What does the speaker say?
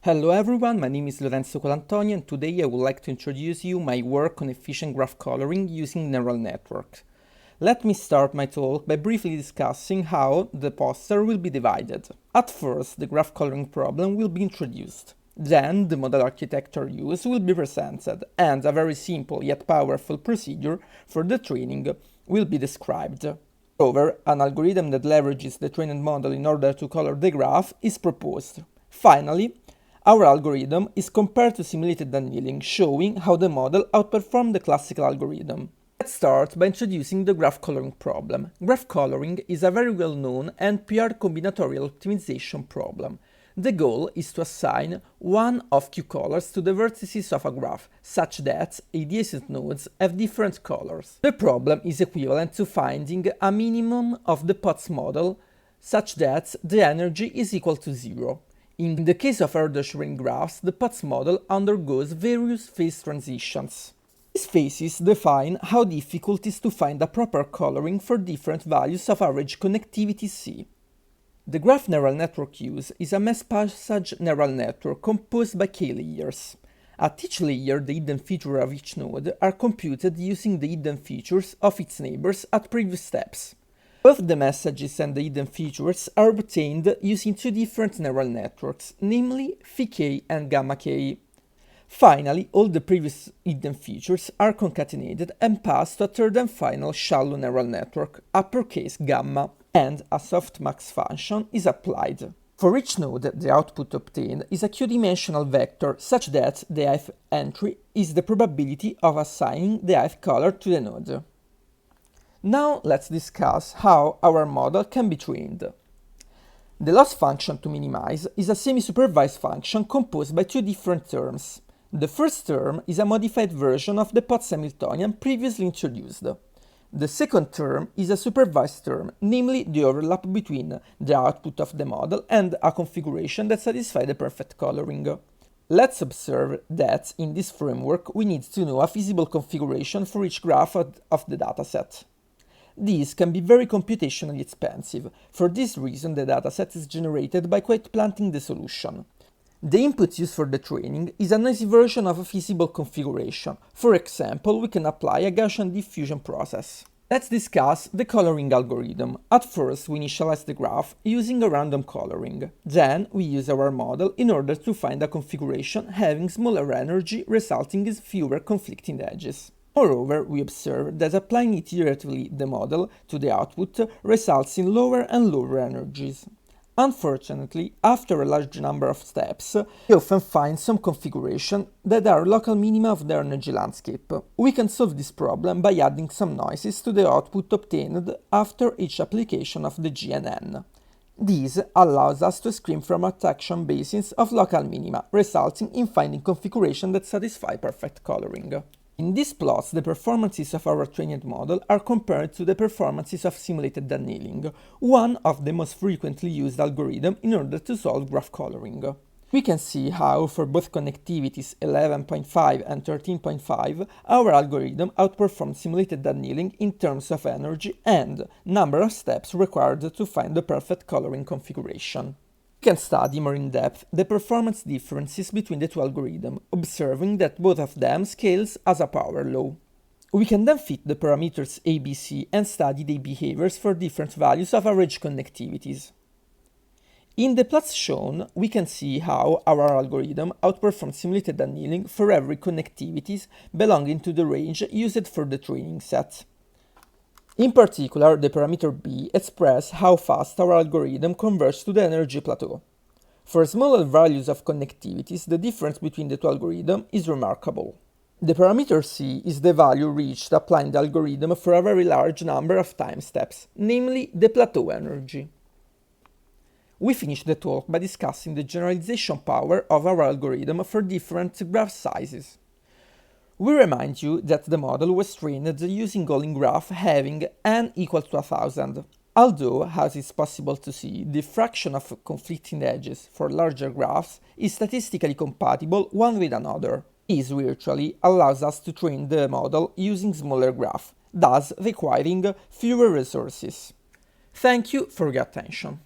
Hello everyone, my name is Lorenzo Colantonio and today I would like to introduce you my work on efficient graph coloring using neural networks. Let me start my talk by briefly discussing how the poster will be divided. At first, the graph coloring problem will be introduced. Then, the model architecture used will be presented, and a very simple yet powerful procedure for the training will be described. Moreover, an algorithm that leverages the trained model in order to color the graph is proposed. Finally, our algorithm is compared to simulated annealing, showing how the model outperformed the classical algorithm. Let's start by introducing the graph coloring problem. Graph coloring is a very well-known and paired combinatorial optimization problem. The goal is to assign one of q colors to the vertices of a graph, such that adjacent nodes have different colors. The problem is equivalent to finding a minimum of the Potts model, such that the energy is equal to 0. In the case of Erdős ring graphs, the Potts model undergoes various phase transitions. These phases define how difficult it is to find a proper coloring for different values of average connectivity C. The graph neural network used is a mass passage neural network composed by k-layers. At each layer, the hidden features of each node are computed using the hidden features of its neighbors at previous steps. Both the messages and the hidden features are obtained using two different neural networks, namely phi-k and gamma-k. Finally, all the previous hidden features are concatenated and passed to a third and final shallow neural network, uppercase gamma, and a softmax function is applied. For each node, the output obtained is a q-dimensional vector such that the ith entry is the probability of assigning the ith color to the node. Now let's discuss how our model can be trained. The loss function to minimize is a semi-supervised function composed by two different terms. The first term is a modified version of the Potts Hamiltonian previously introduced. The second term is a supervised term, namely the overlap between the output of the model and a configuration that satisfies the perfect coloring. Let's observe that in this framework we need to know a feasible configuration for each graph of the dataset. These can be very computationally expensive. For this reason, the dataset is generated by quite planting the solution. The input used for the training is a noisy version of a feasible configuration. For example, we can apply a Gaussian diffusion process. Let's discuss the coloring algorithm. At first, we initialize the graph using a random coloring. Then, we use our model in order to find a configuration having smaller energy, resulting in fewer conflicting edges. Moreover, we observe that applying iteratively the model to the output results in lower and lower energies. Unfortunately, after a large number of steps, we often find some configurations that are local minima of the energy landscape. We can solve this problem by adding some noises to the output obtained after each application of the G and N. This allows us to screen from attraction basins of local minima, resulting in finding configurations that satisfy perfect coloring. In these plots, the performances of our trained model are compared to the performances of simulated annealing, one of the most frequently used algorithms in order to solve graph coloring. We can see how, for both connectivities 11.5 and 13.5, our algorithm outperforms simulated annealing in terms of energy and number of steps required to find the perfect coloring configuration. We can study more in depth the performance differences between the two algorithms, observing that both of them scales as a power law. We can then fit the parameters ABC and study their behaviors for different values of average connectivities. In the plots shown, we can see how our algorithm outperforms simulated annealing for every connectivities belonging to the range used for the training set. In particular, the parameter B expresses how fast our algorithm converges to the energy plateau. For smaller values of connectivities, the difference between the two algorithms is remarkable. The parameter C is the value reached applying the algorithm for a very large number of time steps, namely the plateau energy. We finish the talk by discussing the generalization power of our algorithm for different graph sizes. We remind you that the model was trained using Golin graph having n equal to 1000. Although, as is possible to see, the fraction of conflicting edges for larger graphs is statistically compatible one with another. This virtually allows us to train the model using smaller graphs, thus requiring fewer resources. Thank you for your attention.